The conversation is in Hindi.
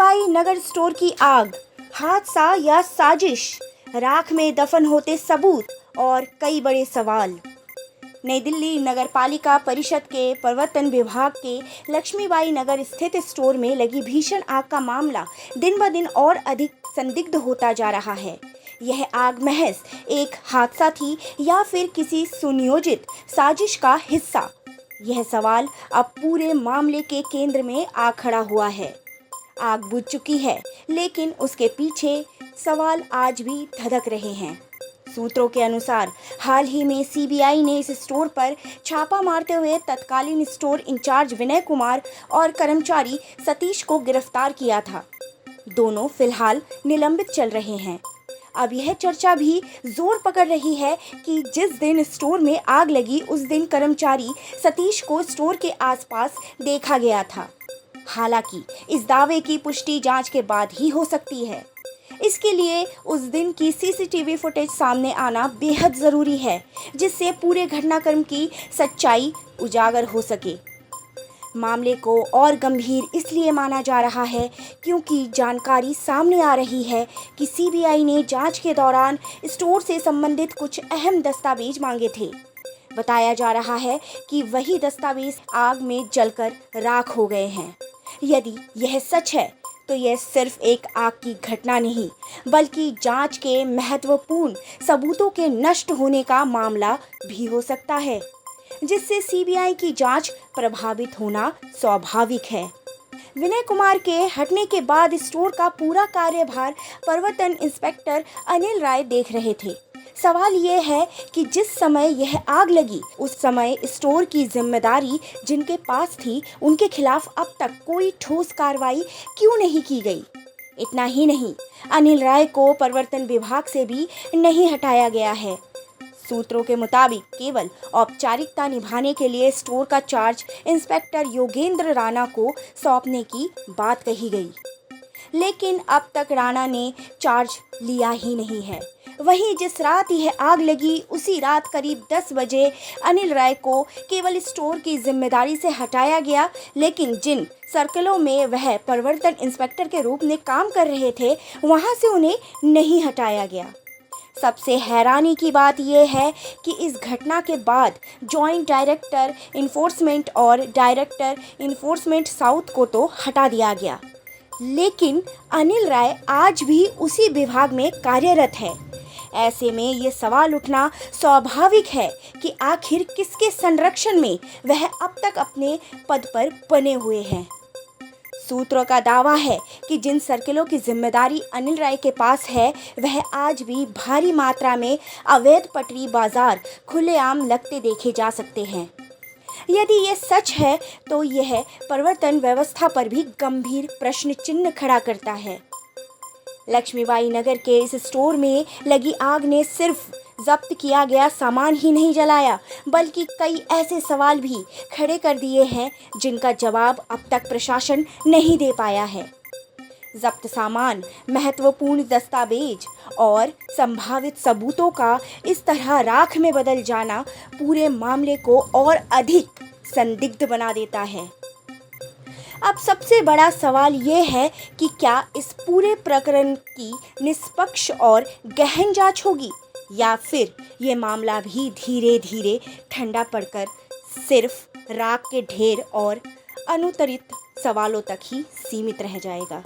लक्ष्मीबाई नगर स्टोर की आग, हादसा या साजिश, राख में दफन होते सबूत और कई बड़े सवाल। नई दिल्ली नगर पालिका परिषद के प्रवर्तन विभाग के लक्ष्मीबाई नगर स्थित स्टोर में लगी भीषण आग का मामला दिन ब दिन और अधिक संदिग्ध होता जा रहा है। यह आग महज एक हादसा थी या फिर किसी सुनियोजित साजिश का हिस्सा? यह सवाल अब पूरे मामले के केंद्र में आ खड़ा हुआ है। आग बुझ चुकी है, लेकिन उसके पीछे सवाल आज भी धधक रहे हैं। सूत्रों के अनुसार हाल ही में सीबीआई ने इस स्टोर पर छापा मारते हुए तत्कालीन स्टोर इंचार्ज विनय कुमार और कर्मचारी सतीश को गिरफ्तार किया था। दोनों फिलहाल निलंबित चल रहे हैं। अब यह चर्चा भी जोर पकड़ रही है कि जिस दिन स्टोर में आग लगी उस दिन कर्मचारी सतीश को स्टोर के आसपास देखा गया था। हालांकि इस दावे की पुष्टि जांच के बाद ही हो सकती है। इसके लिए उस दिन की सीसीटीवी फुटेज सामने आना बेहद ज़रूरी है, जिससे पूरे घटनाक्रम की सच्चाई उजागर हो सके। मामले को और गंभीर इसलिए माना जा रहा है क्योंकि जानकारी सामने आ रही है कि सीबीआई ने जांच के दौरान स्टोर से संबंधित कुछ अहम दस्तावेज मांगे थे। बताया जा रहा है कि वही दस्तावेज आग में जलकर राख हो गए हैं। यदि यह सच है तो यह सिर्फ एक आग की घटना नहीं, बल्कि जांच के महत्वपूर्ण सबूतों के नष्ट होने का मामला भी हो सकता है, जिससे सीबीआई की जांच प्रभावित होना स्वाभाविक है। विनय कुमार के हटने के बाद स्टोर का पूरा कार्यभार प्रवर्तन इंस्पेक्टर अनिल राय देख रहे थे। सवाल ये है कि जिस समय यह आग लगी उस समय स्टोर की जिम्मेदारी जिनके पास थी, उनके खिलाफ अब तक कोई ठोस कार्रवाई क्यों नहीं की गई? इतना ही नहीं, अनिल राय को प्रवर्तन विभाग से भी नहीं हटाया गया है। सूत्रों के मुताबिक केवल औपचारिकता निभाने के लिए स्टोर का चार्ज इंस्पेक्टर योगेंद्र राणा को सौंपने की बात कही गई, लेकिन अब तक राणा ने चार्ज लिया ही नहीं है। वहीं जिस रात यह आग लगी उसी रात करीब 10 बजे अनिल राय को केवल स्टोर की जिम्मेदारी से हटाया गया, लेकिन जिन सर्कलों में वह प्रवर्तन इंस्पेक्टर के रूप में काम कर रहे थे वहां से उन्हें नहीं हटाया गया। सबसे हैरानी की बात यह है कि इस घटना के बाद जॉइंट डायरेक्टर इन्फोर्समेंट और डायरेक्टर इन्फोर्समेंट साउथ को तो हटा दिया गया, लेकिन अनिल राय आज भी उसी विभाग में कार्यरत है। ऐसे में ये सवाल उठना स्वाभाविक है कि आखिर किसके संरक्षण में वह अब तक अपने पद पर बने हुए हैं। सूत्रों का दावा है कि जिन सर्किलों की जिम्मेदारी अनिल राय के पास है वह आज भी भारी मात्रा में अवैध पटरी बाजार खुलेआम लगते देखे जा सकते हैं। यदि ये सच है तो यह प्रवर्तन व्यवस्था पर भी गंभीर प्रश्न चिन्ह खड़ा करता है। लक्ष्मीबाई नगर के इस स्टोर में लगी आग ने सिर्फ जब्त किया गया सामान ही नहीं जलाया, बल्कि कई ऐसे सवाल भी खड़े कर दिए हैं जिनका जवाब अब तक प्रशासन नहीं दे पाया है। जब्त सामान, महत्वपूर्ण दस्तावेज और संभावित सबूतों का इस तरह राख में बदल जाना पूरे मामले को और अधिक संदिग्ध बना देता है। अब सबसे बड़ा सवाल ये है कि क्या इस पूरे प्रकरण की निष्पक्ष और गहन जांच होगी या फिर ये मामला भी धीरे धीरे ठंडा पड़कर सिर्फ राख के ढेर और अनुत्तरित सवालों तक ही सीमित रह जाएगा।